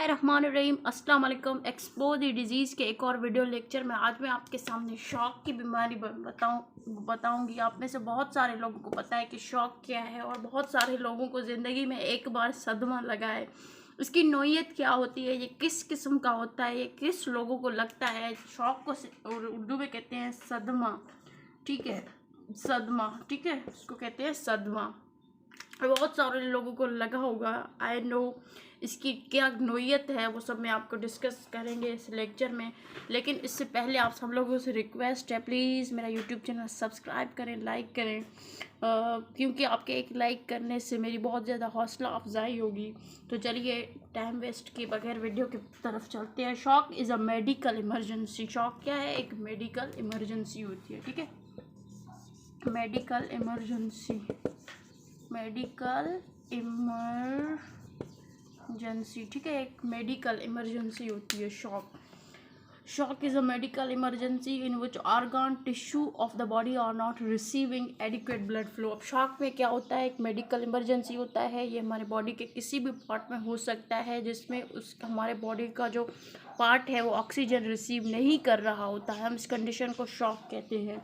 बिस्मिल्लाहिर्रहमानिर्रहीम अस्सलाम वालेकुम। एक्सपोज द डिजीज़ के एक और वीडियो लेक्चर में आज मैं आपके सामने शॉक की बीमारी बताऊंगी। आप में से बहुत सारे लोगों को पता है कि शॉक क्या है और बहुत सारे लोगों को ज़िंदगी में एक बार सदमा लगा है। इसकी नौइयत क्या होती है, ये किस किस्म का होता है, ये किस लोगों को लगता है। शॉक को उर्दू में कहते हैं सदमा, ठीक है, सदमा, ठीक है, इसको कहते हैं सदमा। बहुत सारे लोगों को लगा होगा, आई नो। इसकी क्या नोयत है वो सब मैं आपको डिस्कस करेंगे इस लेक्चर में। लेकिन इससे पहले आप सब लोगों से रिक्वेस्ट है, प्लीज़ मेरा यूट्यूब चैनल सब्सक्राइब करें, लाइक करें, क्योंकि आपके एक लाइक करने से मेरी बहुत ज़्यादा हौसला अफजाई होगी। तो चलिए टाइम वेस्ट किए बगैर वीडियो की तरफ चलते हैं। Shock is a medical emergency. Shock क्या है? एक मेडिकल इमरजेंसी होती है, ठीक है, मेडिकल इमरजेंसी, मेडिकल इमरजेंसी, ठीक है, एक मेडिकल इमरजेंसी होती है shock. Shock is a medical emergency in which organ tissue of the body are not receiving adequate blood flow. अब शॉक में क्या होता है? एक मेडिकल इमरजेंसी होता है, ये हमारे बॉडी के किसी भी पार्ट में हो सकता है जिसमें हमारे बॉडी का जो पार्ट है वो ऑक्सीजन रिसीव नहीं कर रहा होता है। हम इस कंडीशन को शॉक कहते हैं।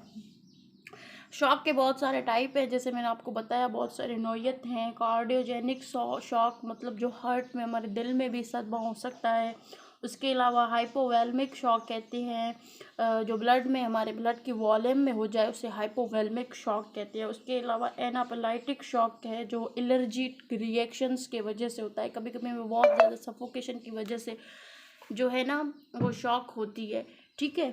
शॉक के बहुत सारे टाइप हैं, जैसे मैंने आपको बताया, बहुत सारे नौयत हैं। कार्डियोजेनिक शॉक, मतलब जो हार्ट में, हमारे दिल में भी सदमा हो सकता है। उसके अलावा हाइपोवेल्मिक शॉक कहते हैं, जो ब्लड में, हमारे ब्लड की वॉल्यूम में हो जाए उसे हाइपोवेल्मिक शॉक कहते हैं। उसके अलावा एनाफिलाइटिक शॉक है, जो एलर्जिक रिएक्शंस के वजह से होता है। कभी कभी हमें बहुत ज़्यादा सफोकेशन की वजह से जो है ना वो शॉक होती है, ठीक है।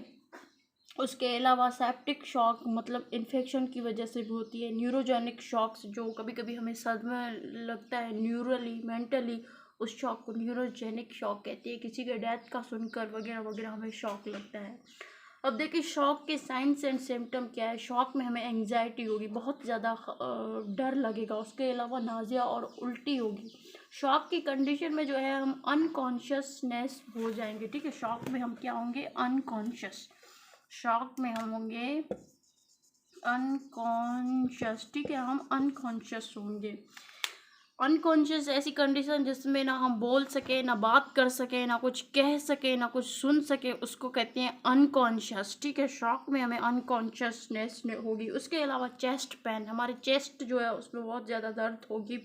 उसके अलावा सेप्टिक शॉक, मतलब इन्फेक्शन की वजह से भी होती है। न्यूरोजेनिक शॉक्स, जो कभी कभी हमें सदमा लगता है न्यूरली, मेंटली, उस शॉक को न्यूरोजेनिक शॉक कहते हैं। किसी के डेथ का सुनकर वगैरह वगैरह हमें शॉक लगता है। अब देखिए शॉक के साइंस एंड सिम्टम क्या है। शॉक में हमें एंग्जाइटी होगी, बहुत ज़्यादा डर लगेगा। उसके अलावा नाजिया और उल्टी होगी। शॉक की कंडीशन में जो है हम अनकॉन्शियसनेस हो जाएंगे, ठीक है। शॉक में हम क्या होंगे? अनकॉन्शियस। शॉक में हम होंगे अनकॉन्शियस, ठीक है, हम अनकॉन्शियस होंगे। अनकॉन्शियस ऐसी कंडीशन जिसमें ना हम बोल सके, ना बात कर सके, ना कुछ कह सके, ना कुछ सुन सके, उसको कहते हैं अनकॉन्शियस, ठीक है। शॉक में हमें अनकॉन्शियसनेस होगी। उसके अलावा चेस्ट पेन, हमारे चेस्ट जो है उसमें बहुत ज़्यादा दर्द होगी।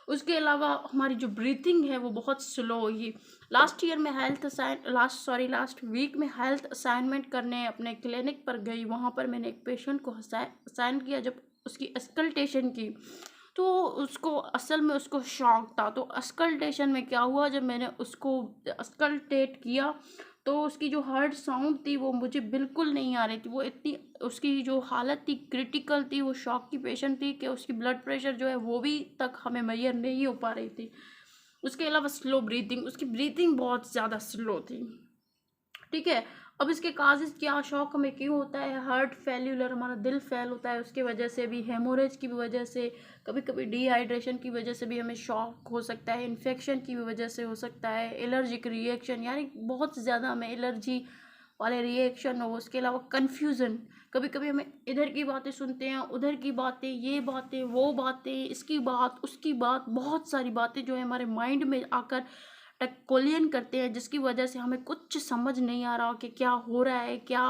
उसके अलावा हमारी जो ब्रीथिंग है वो बहुत स्लो होगी। लास्ट वीक में हेल्थ असाइनमेंट करने अपने क्लिनिक पर गई। वहाँ पर मैंने एक पेशेंट को असाइन किया। जब उसकी अस्कल्टेशन की तो उसको असल में उसको शॉक था। तो अस्कल्टेशन में क्या हुआ, जब मैंने उसको अस्कल्टेट किया तो उसकी जो हार्ट साउंड थी वो मुझे बिल्कुल नहीं आ रही थी। वो इतनी, उसकी जो हालत थी क्रिटिकल थी, वो शॉक की पेशेंट थी कि उसकी ब्लड प्रेशर जो है वो भी तक हमें मैयर नहीं हो पा रही थी। उसके अलावा स्लो ब्रीथिंग, उसकी ब्रीथिंग बहुत ज़्यादा स्लो थी, ठीक है। अब इसके काजेज क्या, शॉक हमें क्यों होता है? हार्ट फेल्यूलर, हमारा दिल फेल होता है, उसकी वजह से भी, हेमोरेज की वजह से, कभी कभी डिहाइड्रेशन की वजह से भी हमें शॉक हो सकता है। इन्फेक्शन की वजह से हो सकता है। एलर्जिक रिएक्शन, यानी बहुत ज़्यादा हमें एलर्जी वाले रिएक्शन हो। उसके अलावा कन्फ्यूज़न, कभी कभी हमें इधर की बातें सुनते हैं, उधर की बातें, ये बातें, वो बातें, इसकी बात, उसकी बात, बहुत सारी बातें जो है हमारे माइंड में आकर टक्कोलियन करते हैं, जिसकी वजह से हमें कुछ समझ नहीं आ रहा कि क्या हो रहा है, क्या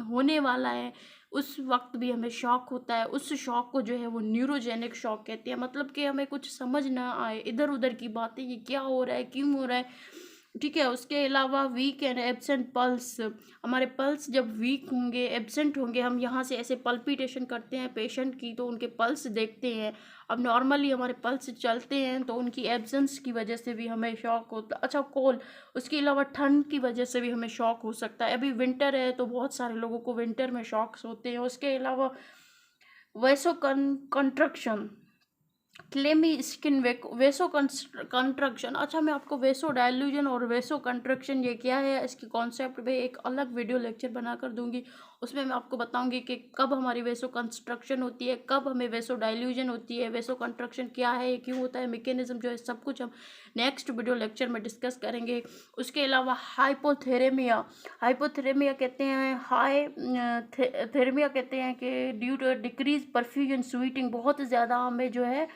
होने वाला है। उस वक्त भी हमें शॉक होता है। उस शॉक को जो है वो न्यूरोजेनिक शॉक कहते हैं, मतलब कि हमें कुछ समझ ना आए, इधर उधर की बातें, ये क्या हो रहा है, क्यों हो रहा है, ठीक है। उसके अलावा वीक एंड एब्सेंट पल्स, हमारे पल्स जब वीक होंगे, एब्सेंट होंगे, हम यहाँ से ऐसे पल्पिटेशन करते हैं पेशेंट की तो उनके पल्स देखते हैं। अब नॉर्मली हमारे पल्स चलते हैं तो उनकी एब्सेंस की वजह से भी हमें शॉक होता है। अच्छा, कोल्ड, उसके अलावा ठंड की वजह से भी हमें शॉक हो सकता है। अभी विंटर है तो बहुत सारे लोगों को विंटर में शॉक्स होते हैं। उसके अलावा vaso construction, clammy skin वेसो construction. अच्छा, मैं आपको वेसो डायल्यूजन और वेसो कंस्ट्रक्शन ये क्या है, इसके कॉन्सेप्ट पे एक अलग वीडियो लेक्चर बनाकर दूंगी। उसमें मैं आपको बताऊंगी कि कब हमारी वेसो कंस्ट्रक्शन होती है, कब हमें वेसो डायल्यूजन होती है, वेसो कंस्ट्रक्शन क्या है, ये क्यों होता है, मैकेनिज्म जो है, सब कुछ हम नेक्स्ट वीडियो लेक्चर में डिस्कस करेंगे। उसके अलावा हाइपोथेरेमिया, हाइपोथेरेमिया कहते हैं, थेरेमिया कहते हैं कि due to decrease perfusion sweating, बहुत ज़्यादा हमें जो है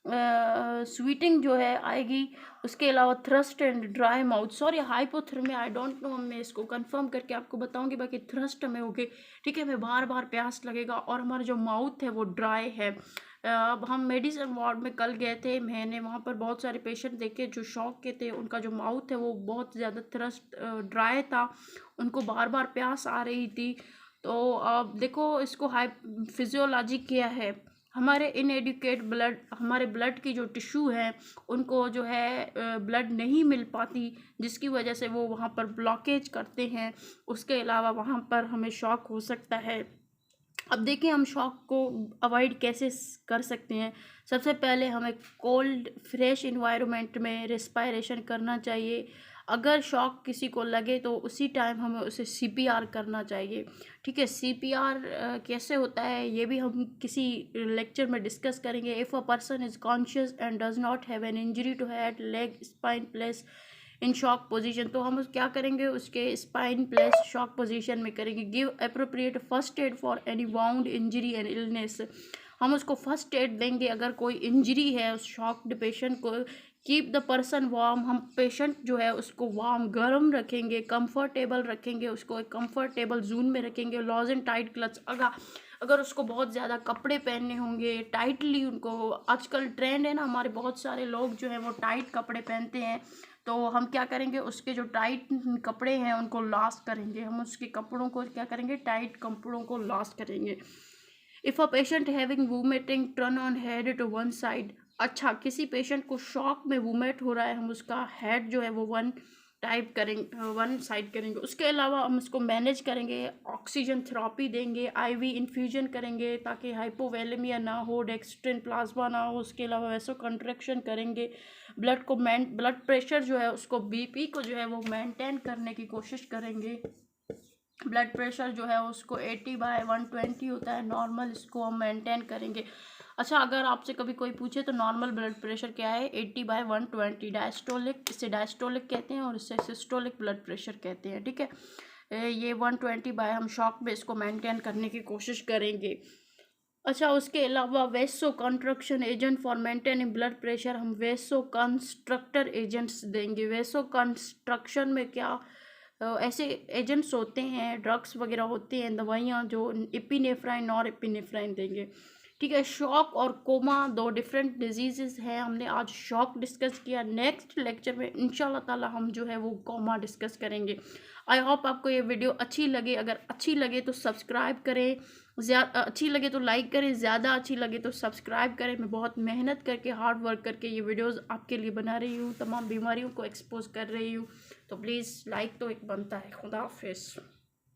स्वीटिंग जो है आएगी। उसके अलावा thrust and dry mouth, sorry hypothermia, I don't know, मैं इसको कंफर्म करके आपको बताऊंगी, बाकी थ्रस्ट में होगी, ठीक है। हमें बार बार प्यास लगेगा और हमारा जो माउथ है वो ड्राई है। अब हम मेडिसिन वार्ड में कल गए थे, मैंने वहाँ पर बहुत सारे पेशेंट देखे जो शॉक के थे, उनका जो माउथ है वो बहुत ज़्यादा थ्रस्ट ड्राई था, उनको बार बार प्यास आ रही थी। तो अब देखो इसको हाई फिजियोलॉजी क्या है, हमारे इनएडुकेट ब्लड, हमारे ब्लड की जो टिश्यू है उनको जो है ब्लड नहीं मिल पाती, जिसकी वजह से वो वहाँ पर ब्लॉकेज करते हैं। उसके अलावा वहाँ पर हमें शॉक हो सकता है। अब देखिए हम शॉक को अवॉइड कैसे कर सकते हैं। सबसे पहले हमें कोल्ड फ्रेश इन्वायरमेंट में रिस्पायरेशन करना चाहिए। अगर शॉक किसी को लगे तो उसी टाइम हमें उसे सीपीआर करना चाहिए, ठीक है। सीपीआर कैसे होता है ये भी हम किसी लेक्चर में डिस्कस करेंगे। If a person is conscious and does not have an injury to head, leg, spine, place in shock position, तो हम क्या करेंगे, उसके स्पाइन प्लेस शॉक पोजीशन में करेंगे। Give appropriate first aid for any wound, injury and illness, हम उसको first aid देंगे अगर कोई इंजरी है उस शॉक्ड पेशेंट को। कीप द पर्सन वार्म, हम पेशेंट जो है उसको वार्म गर्म रखेंगे, कंफर्टेबल रखेंगे, उसको एक कंफर्टेबल जोन में रखेंगे। लॉज एंड टाइट क्लच, अगर उसको बहुत ज़्यादा कपड़े पहनने होंगे टाइटली, उनको आजकल ट्रेंड है ना, हमारे बहुत सारे लोग जो है वो टाइट कपड़े पहनते हैं, तो हम क्या करेंगे, उसके जो टाइट कपड़े हैं उनको लॉस करेंगे, हम उसके कपड़ों को क्या करेंगे, टाइट कपड़ों को लॉस करेंगे। If a patient having vomiting, turn on head to one side, अच्छा किसी पेशेंट को शॉक में वोमिट हो रहा है, हम उसका हेड जो है वो वन साइड करेंगे। उसके अलावा हम उसको मैनेज करेंगे, ऑक्सीजन थेरेपी देंगे, आईवी इन्फ्यूजन करेंगे ताकि हाइपोवोलेमिया ना हो, डेक्स्ट्रिन प्लाज्मा ना हो। उसके अलावा वैसो कंट्रैक्शन करेंगे, ब्लड प्रेशर जो है उसको, बीपी को जो है वो मेंटेन करने की कोशिश करेंगे। ब्लड प्रेशर जो है उसको 80/120 होता है नॉर्मल, इसको हम मेंटेन करेंगे। अच्छा अगर आपसे कभी कोई पूछे तो नॉर्मल ब्लड प्रेशर क्या है, 80/120, डायस्टोलिक, इसे डायस्टोलिक कहते हैं और इसे सिस्टोलिक ब्लड प्रेशर कहते हैं, ठीक है। ये 120 बाय, हम शॉक में इसको मेंटेन करने की कोशिश करेंगे। अच्छा उसके अलावा vasoconstriction agent for maintaining blood pressure, हम वेसो कंस्ट्रक्टर एजेंट्स देंगे। वेसो कंस्ट्रक्शन में क्या ऐसे एजेंट्स होते हैं, ड्रग्स वगैरह होते हैं, दवाइयाँ जो एपिनेफ्राइन और एपिनेफ्राइन देंगे, ठीक है। शॉक और कोमा दो डिफरेंट डिजीज़ हैं, हमने आज शॉक डिस्कस किया। नेक्स्ट लेक्चर में इंशाल्लाह ताला हम जो है वो कोमा डिस्कस करेंगे। आई होप आपको ये वीडियो अच्छी लगे, अगर अच्छी लगे तो सब्सक्राइब करें, ज़्यादा अच्छी लगे तो लाइक करें, ज़्यादा अच्छी लगे तो सब्सक्राइब करें। मैं बहुत मेहनत करके, हार्ड वर्क करके ये वीडियोस आपके लिए बना रही हूँ, तमाम बीमारियों को एक्सपोज कर रही हूँ, तो प्लीज़ लाइक तो एक बनता है। खुदा हाफिज़।